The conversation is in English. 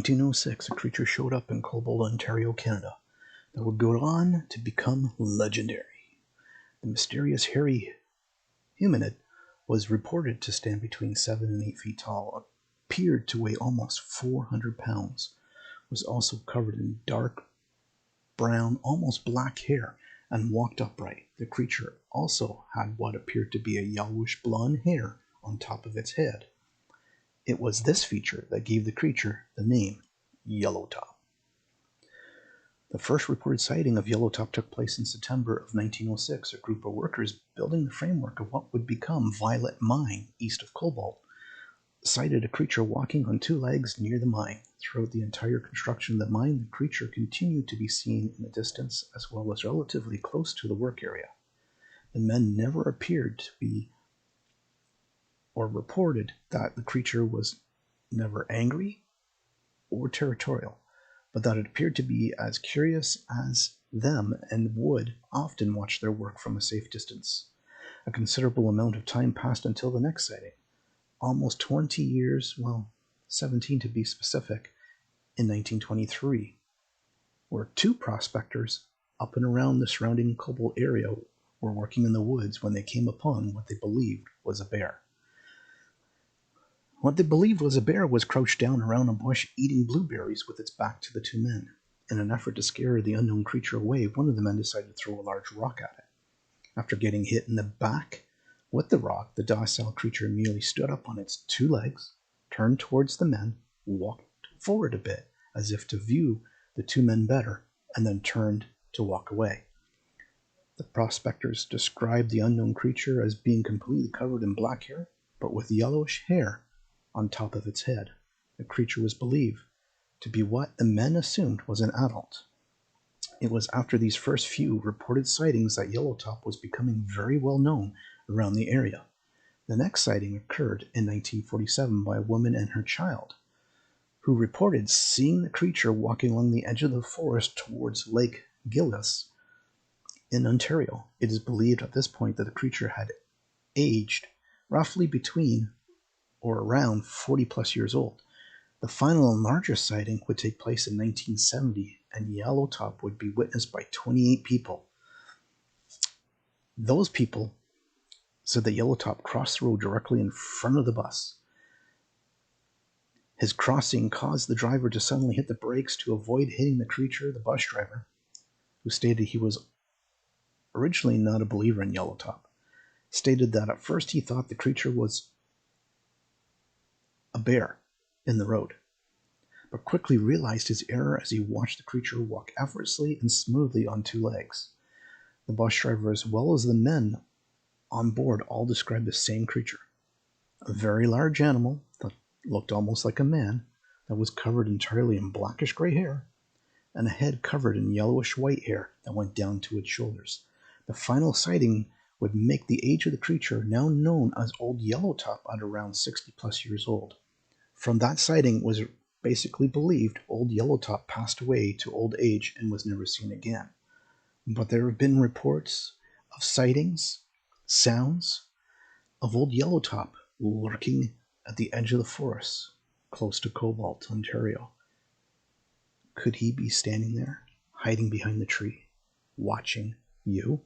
1906, a creature showed up in Cobalt, Ontario, Canada, that would go on to become legendary. The mysterious hairy humanid was reported to stand between 7 and 8 feet tall, appeared to weigh almost 400 pounds, was also covered in dark brown, almost black hair, and walked upright. The creature also had what appeared to be a yellowish blonde hair on top of its head. It was this feature that gave the creature the name Yellowtop. The first reported sighting of Yellowtop took place in September of 1906. A group of workers building the framework of what would become Violet Mine east of Cobalt sighted a creature walking on 2 legs near the mine. Throughout the entire construction of the mine, the creature continued to be seen in the distance as well as relatively close to the work area. The men never appeared to be or reported that the creature was never angry or territorial, but that it appeared to be as curious as them and would often watch their work from a safe distance. A considerable amount of time passed until the next sighting. Almost 20 years, 17 to be specific, in 1923, where 2 prospectors up and around the surrounding Cobalt area were working in the woods when they came upon what they believed was a bear. What they believed was a bear was crouched down around a bush eating blueberries with its back to the 2 men. In an effort to scare the unknown creature away, one of the men decided to throw a large rock at it. After getting hit in the back with the rock, the docile creature merely stood up on its 2 legs, turned towards the men, walked forward a bit as if to view the 2 men better, and then turned to walk away. The prospectors described the unknown creature as being completely covered in black hair, but with yellowish hair on top of its head. The creature was believed to be what the men assumed was an adult. It was after these first few reported sightings that Yellowtop was becoming very well known around the area. The next sighting occurred in 1947 by a woman and her child, who reported seeing the creature walking along the edge of the forest towards Lake Gillis in Ontario. It is believed at this point that the creature had aged roughly between or around 40 plus years old. The final and largest sighting would take place in 1970, and Yellowtop would be witnessed by 28 people. Those people said that Yellowtop crossed the road directly in front of the bus. His crossing caused the driver to suddenly hit the brakes to avoid hitting the creature. The bus driver, who stated he was originally not a believer in Yellowtop, stated that at first he thought the creature was a bear in the road, but quickly realized his error as he watched the creature walk effortlessly and smoothly on 2 legs. The bus driver, as well as the men on board, all described the same creature. A very large animal that looked almost like a man, that was covered entirely in blackish gray hair, and a head covered in yellowish white hair that went down to its shoulders. The final sighting would make the age of the creature, now known as Old Yellowtop, at around 60 plus years old. From that sighting, it was basically believed Old Yellowtop passed away to old age and was never seen again. But there have been reports of sightings, sounds of Old Yellowtop lurking at the edge of the forest close to Cobalt, Ontario. Could he be standing there, hiding behind the tree, watching you?